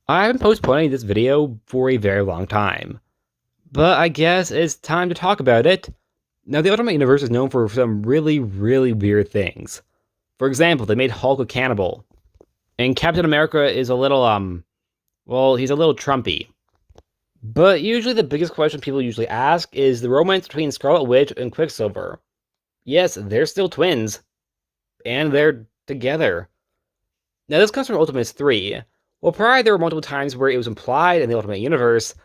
I've been postponing this video for a very long time, but I guess it's time to talk about it. Now, the Ultimate Universe is known for some really weird things. For example, they made Hulk a cannibal, and Captain America is a little, well, he's a little Trumpy. But usually the biggest question people usually ask is the romance between Scarlet Witch and Quicksilver. Yes, they're still twins, and they're together. Now, this comes from Ultimates 3. Well, prior there were multiple times where it was implied in the Ultimate Universe.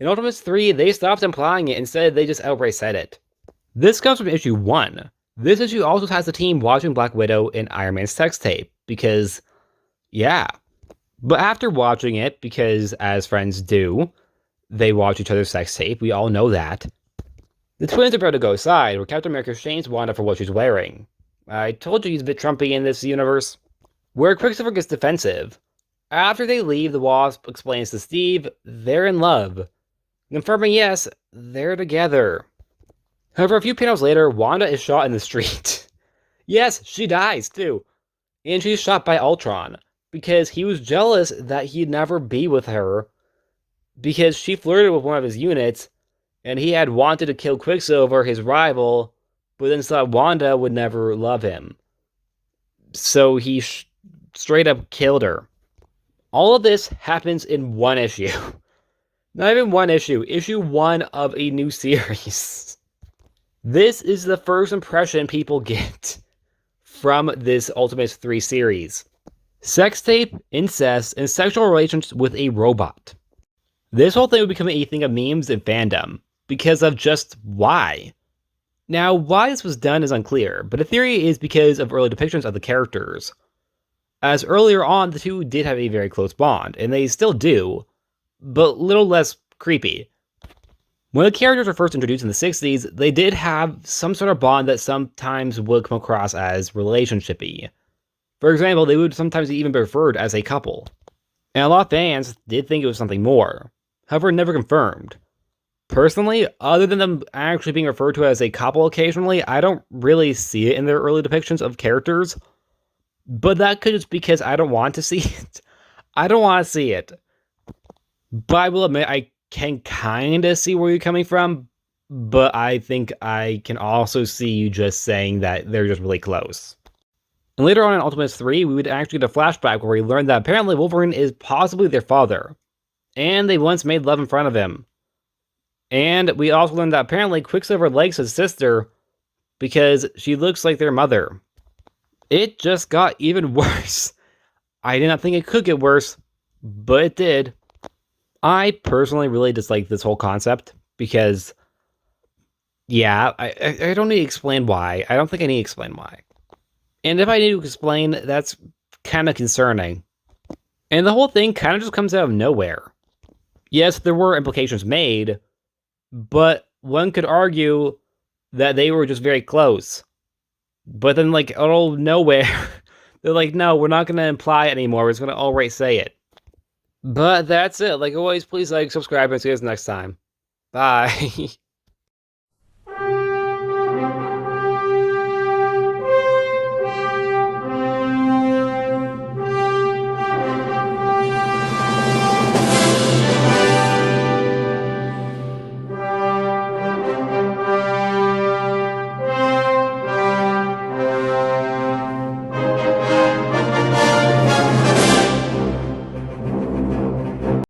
In Ultimates 3, they stopped implying it. Instead, they just outright said it. This comes from issue 1. This issue also has the team watching Black Widow and Iron Man's sex tape, because, yeah. But after watching it, because as friends do, they watch each other's sex tape, we all know that. The twins are about to go aside, where Captain America shames Wanda for what she's wearing. I told you he's a bit Trumpy in this universe. Where Quicksilver gets defensive. After they leave, the Wasp explains to Steve they're in love, confirming yes, they're together. However, a few panels later, Wanda is shot in the street. Yes, she dies too. And she's shot by Ultron, because he was jealous that he'd never be with her, because she flirted with one of his units, and he had wanted to kill Quicksilver, his rival, but then thought Wanda would never love him. So he straight up killed her. All of this happens in one issue. Not even one issue. Issue 1 of a new series. This is the first impression people get from this Ultimates 3 series. Sex tape, incest, and sexual relations with a robot. This whole thing would become a thing of memes and fandom, because of just why. Now, why this was done is unclear, but the theory is because of early depictions of the characters. As earlier on, the two did have a very close bond, and they still do, but little less creepy. When the characters were first introduced in the 60s, they did have some sort of bond that sometimes would come across as relationshipy. For example, they would sometimes even be referred as a couple. And a lot of fans did think it was something more, however never confirmed. Personally, other than them actually being referred to as a couple occasionally, I don't really see it in their early depictions of characters. But that could just be because I don't want to see it. I don't want to see it. But I will admit, I can kind of see where you're coming from. But I think I can also see you just saying that they're just really close. And later on in Ultimates 3, we would actually get a flashback where we learned that apparently Wolverine is possibly their father. And they once made love in front of him. And we also learned that apparently Quicksilver likes his sister because she looks like their mother. It just got even worse. I did not think it could get worse, but it did. I personally really dislike this whole concept because, yeah, I don't need to explain why. I don't think I need to explain why. And if I need to explain, that's kind of concerning. And the whole thing kind of just comes out of nowhere. Yes, there were implications made, but one could argue that they were just very close. But then, like, out of nowhere, they're like, no, we're not going to imply it anymore. We're just going to outright say it. But that's it. Like always, please like, subscribe, and see you guys next time. Bye.